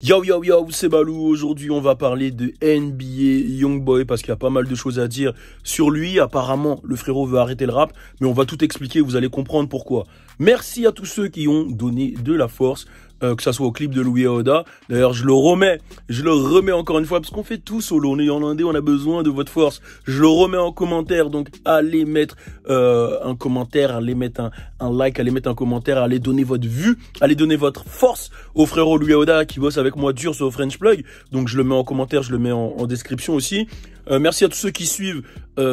Yo yo yo, c'est Balou. Aujourd'hui on va parler de NBA Youngboy parce qu'il y a pas mal de choses à dire sur lui. Apparemment le frérot veut arrêter le rap, mais on va tout expliquer, vous allez comprendre pourquoi. Merci à tous ceux qui ont donné de la force, que ça soit au clip de Louis Oda. D'ailleurs je le remets encore une fois parce qu'on fait tout solo, on est en indé, on a besoin de votre force. Je le remets en commentaire, donc allez mettre un commentaire, allez mettre un like, allez mettre un commentaire, allez donner votre vue, allez donner votre force au frérot Louis Oda qui bosse avec moi dur sur French Plug. Donc je le mets en commentaire, je le mets en description aussi. Merci à tous ceux qui suivent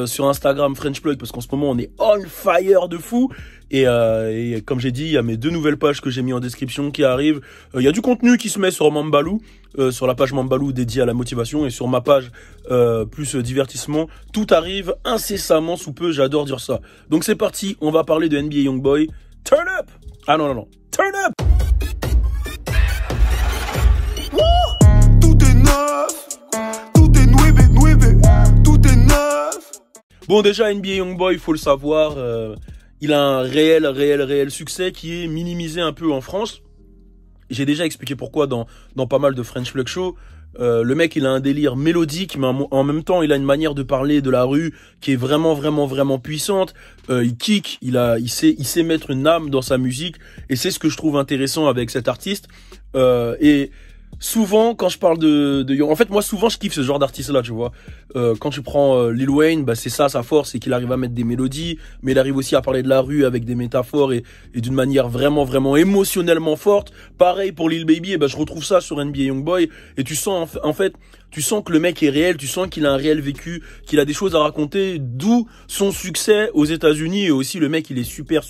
sur Instagram French Plug parce qu'en ce moment on est on fire de fou. Et comme j'ai dit, il y a mes 2 nouvelles pages que j'ai mis en description qui arrivent. Il y a du contenu qui se met sur Mambalou, sur la page Mambalou dédiée à la motivation et sur ma page plus divertissement. Tout arrive incessamment sous peu, j'adore dire ça. Donc c'est parti, on va parler de NBA Youngboy. Turn up! Ah non, turn up! Tout est neuf, tout est nueve, tout est neuf. Bon, déjà NBA Youngboy, il faut le savoir, il a un réel succès qui est minimisé un peu en France. J'ai déjà expliqué pourquoi dans pas mal de French Plug Show. Le mec, il a un délire mélodique, mais en même temps, il a une manière de parler de la rue qui est vraiment puissante. Il kick, il sait mettre une âme dans sa musique, et c'est ce que je trouve intéressant avec cet artiste. Et souvent, quand je parle en fait, moi, souvent, je kiffe ce genre d'artiste-là, tu vois. Quand tu prends Lil Wayne, bah, c'est ça, sa force, c'est qu'il arrive à mettre des mélodies, mais il arrive aussi à parler de la rue avec des métaphores et d'une manière vraiment émotionnellement forte. Pareil pour Lil Baby, et bah, je retrouve ça sur NBA Youngboy, et tu sens, en fait, tu sens que le mec est réel, tu sens qu'il a un réel vécu, qu'il a des choses à raconter, d'où son succès aux États-Unis, et aussi le mec, il est super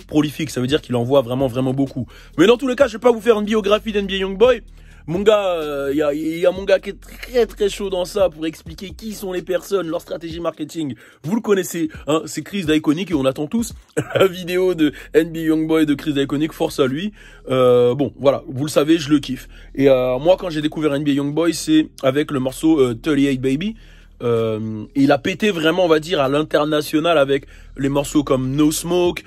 prolifique, ça veut dire qu'il envoie vraiment beaucoup. Mais dans tous les cas, je vais pas vous faire une biographie d'NBA Youngboy. Mon gars, y a mon gars qui est très chaud dans ça pour expliquer qui sont les personnes, leur stratégie marketing. Vous le connaissez, hein, c'est Chris d'Iconic et on attend tous la vidéo de NBA Youngboy de Chris d'Iconic, force à lui. Bon, voilà, vous le savez, je le kiffe. Et moi, quand j'ai découvert NBA Youngboy, c'est avec le morceau 38 Baby. Il a pété vraiment, on va dire, à l'international avec les morceaux comme No Smoke,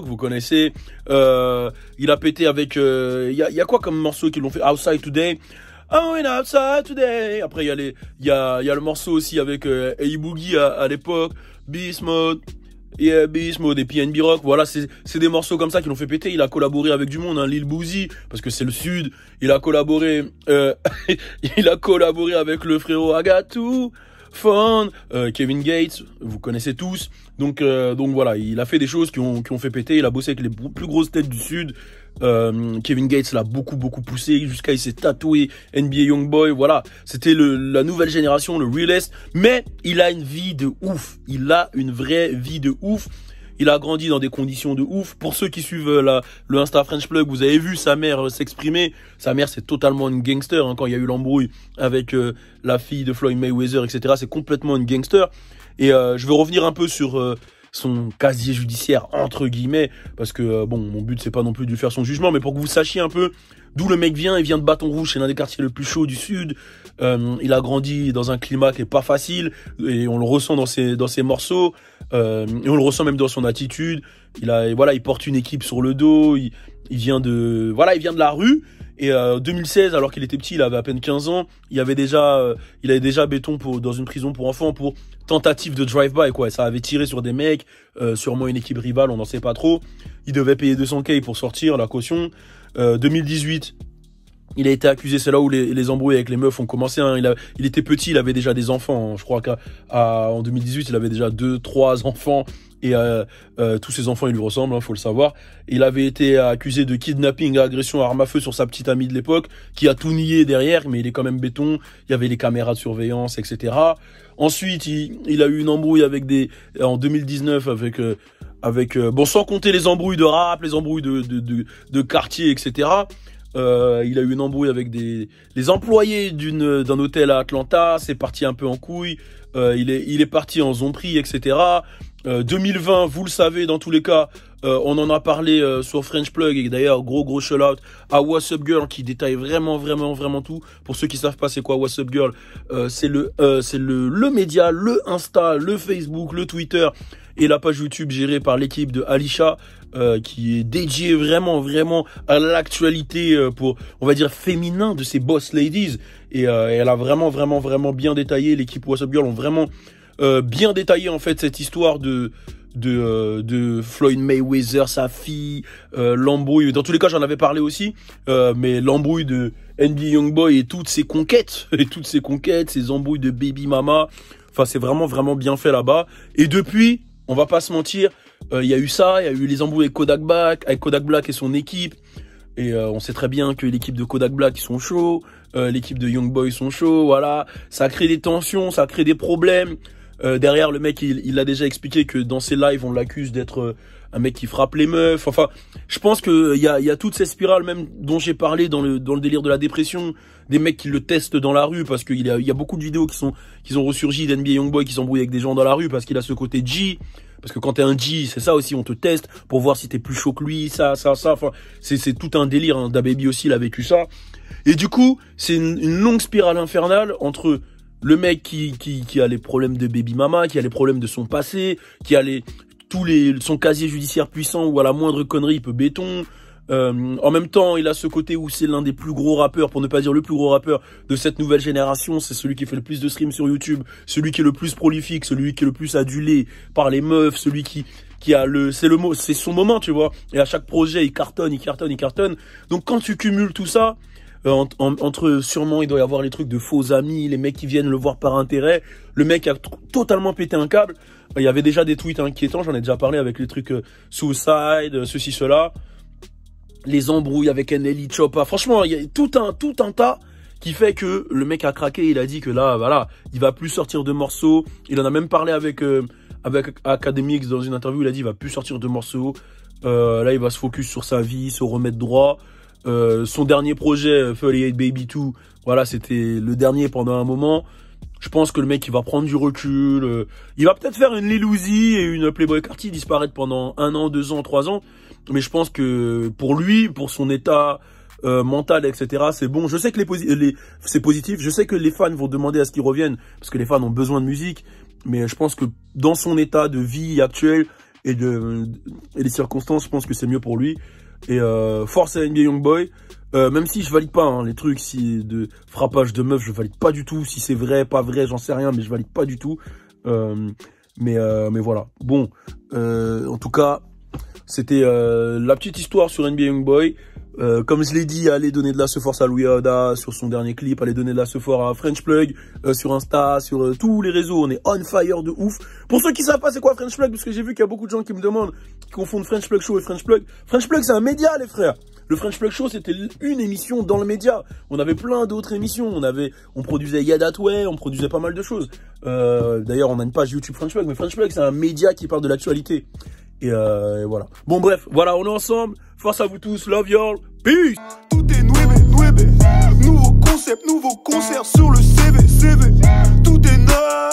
vous connaissez. Il a pété avec, y a quoi comme morceau qu'ils l'ont fait? Outside Today. Oh, in outside today. Après, il y a le morceau aussi avec A-Boogie à l'époque, Beast Mode. Yeah, Beast Mode et PNB Rock, voilà, c'est des morceaux comme ça qui l'ont fait péter. Il a collaboré avec du monde, hein, Lil Boozy, parce que c'est le sud. Il a collaboré, avec le frérot Agatou, Fun, Kevin Gates, vous connaissez tous. Donc voilà, il a fait des choses qui ont fait péter. Il a bossé avec les plus grosses têtes du sud. Kevin Gates l'a beaucoup poussé jusqu'à il s'est tatoué NBA Youngboy. Voilà, c'était la nouvelle génération, le realest. Mais il a une vie de ouf. Il a une vraie vie de ouf. Il a grandi dans des conditions de ouf. Pour ceux qui suivent le Insta French Plug, vous avez vu sa mère s'exprimer. Sa mère, c'est totalement une gangster, hein, quand il y a eu l'embrouille avec la fille de Floyd Mayweather, etc. C'est complètement une gangster. Et je veux revenir un peu sur son casier judiciaire, entre guillemets, parce que bon, mon but c'est pas non plus de lui faire son jugement, mais pour que vous sachiez un peu d'où le mec vient. Il vient de Bâton Rouge, c'est l'un des quartiers le plus chaud du sud. Il a grandi dans un climat qui est pas facile, et on le ressent dans ses morceaux, et on le ressent même dans son attitude. Il porte une équipe sur le dos, il vient de la rue. Et 2016, alors qu'il était petit, il avait à peine 15 ans, il avait déjà béton dans une prison pour enfants pour tentative de drive-by, quoi. Ça avait tiré sur des mecs, sûrement une équipe rivale, on n'en sait pas trop. Il devait payer 200K pour sortir, la caution. 2018, il a été accusé, c'est là où les embrouilles avec les meufs ont commencé, hein. Il était petit, il avait déjà des enfants, hein. Je crois qu'en 2018, il avait déjà 2-3 enfants. Et tous ses enfants, ils lui ressemblent, hein, faut le savoir. Il avait été accusé de kidnapping, agression à arme à feu sur sa petite amie de l'époque, qui a tout nié derrière, mais il est quand même béton. Il y avait les caméras de surveillance, etc. Ensuite, il a eu une embrouille en 2019 bon, sans compter les embrouilles de rap, les embrouilles de quartier, etc. Il a eu une embrouille avec les employés d'un hôtel à Atlanta. C'est parti un peu en couille. Il est parti en zombie, etc. 2020, vous le savez, dans tous les cas, On en a parlé sur French Plug, et d'ailleurs gros shout out à What's Up Girl qui détaille vraiment tout. Pour ceux qui savent pas c'est quoi What's Up Girl, c'est le média, le Insta, le Facebook, le Twitter et la page YouTube gérée par l'équipe de Alisha, qui est dédiée vraiment à l'actualité pour, on va dire, féminin de ces boss ladies, et elle a vraiment bien détaillé. L'équipe What's Up Girl ont vraiment bien détaillé en fait cette histoire de Floyd Mayweather, sa fille, l'embrouille. Dans tous les cas, j'en avais parlé aussi, mais l'embrouille de NBA Youngboy et toutes ses conquêtes, ses embrouilles de baby mama. Enfin, c'est vraiment bien fait là-bas. Et depuis, on va pas se mentir, il y a eu ça, il y a eu les embrouilles avec Kodak Black et son équipe. Et on sait très bien que l'équipe de Kodak Black, ils sont chauds, l'équipe de Youngboy sont chauds, voilà. Ça crée des tensions, ça crée des problèmes. Derrière, le mec, il a déjà expliqué que dans ses lives, on l'accuse d'être un mec qui frappe les meufs. Enfin, je pense que il y a toutes ces spirales, même dont j'ai parlé dans le délire de la dépression, des mecs qui le testent dans la rue, parce qu'il y a beaucoup de vidéos qui ont ressurgi d'NBA Youngboy qui s'embrouillent avec des gens dans la rue parce qu'il a ce côté G. Parce que quand t'es un G, c'est ça aussi, on te teste pour voir si t'es plus chaud que lui, ça. Enfin, c'est tout un délire, hein. DaBaby aussi, il a vécu ça. Et du coup, c'est une longue spirale infernale entre le mec qui a les problèmes de baby mama, qui a les problèmes de son passé, qui a son casier judiciaire puissant où à la moindre connerie il peut béton. En même temps, il a ce côté où c'est l'un des plus gros rappeurs, pour ne pas dire le plus gros rappeur de cette nouvelle génération. C'est celui qui fait le plus de streams sur YouTube, celui qui est le plus prolifique, celui qui est le plus adulé par les meufs, celui qui a c'est son moment, tu vois. Et à chaque projet, il cartonne. Donc quand tu cumules tout ça, entre sûrement il doit y avoir les trucs de faux amis, les mecs qui viennent le voir par intérêt, le mec a totalement pété un câble. Il y avait déjà des tweets inquiétants, j'en ai déjà parlé avec les trucs suicide, ceci, cela, les embrouilles avec NLE Choppa. Franchement, il y a tout un tas qui fait que le mec a craqué. Il a dit que là, voilà, il va plus sortir de morceaux. Il en a même parlé avec Academics dans une interview. Il a dit il va plus sortir de morceaux. Là, il va se focus sur sa vie, se remettre droit. Son dernier projet, 38 Baby 2, voilà, c'était le dernier pendant un moment. Je pense que le mec, il va prendre du recul. Il va peut-être faire une Lil Uzi et une Playboi Carti disparaître pendant 1 an, 2 ans, 3 ans. Mais je pense que pour lui, pour son état mental, etc., c'est bon. Je sais que c'est positif. Je sais que les fans vont demander à ce qu'il revienne parce que les fans ont besoin de musique. Mais je pense que dans son état de vie actuel et des circonstances, je pense que c'est mieux pour lui. Et force à NBA Youngboy, même si je valide pas hein, les trucs de frappage de meufs, je valide pas du tout. Si c'est vrai, pas vrai, j'en sais rien, mais je valide pas du tout. Mais voilà. Bon, en tout cas, c'était la petite histoire sur NBA Youngboy. Comme je l'ai dit, allez donner de la force à Louis Aoda sur son dernier clip, allez donner de la force à French Plug sur Insta, sur tous les réseaux, on est on fire de ouf. Pour ceux qui savent pas c'est quoi French Plug, parce que j'ai vu qu'il y a beaucoup de gens qui me demandent, qui confondent French Plug Show et French Plug. French Plug c'est un média les frères. Le French Plug Show c'était une émission dans le média. On avait plein d'autres émissions, on produisait Yadatway, on produisait pas mal de choses. D'ailleurs on a une page YouTube French Plug, mais French Plug c'est un média qui parle de l'actualité. Et voilà. Bon bref, voilà, on est ensemble. Force à vous tous, love y'all, peace. Tout est nouveau concept, nouveau concert sur le CV. Tout est neuf.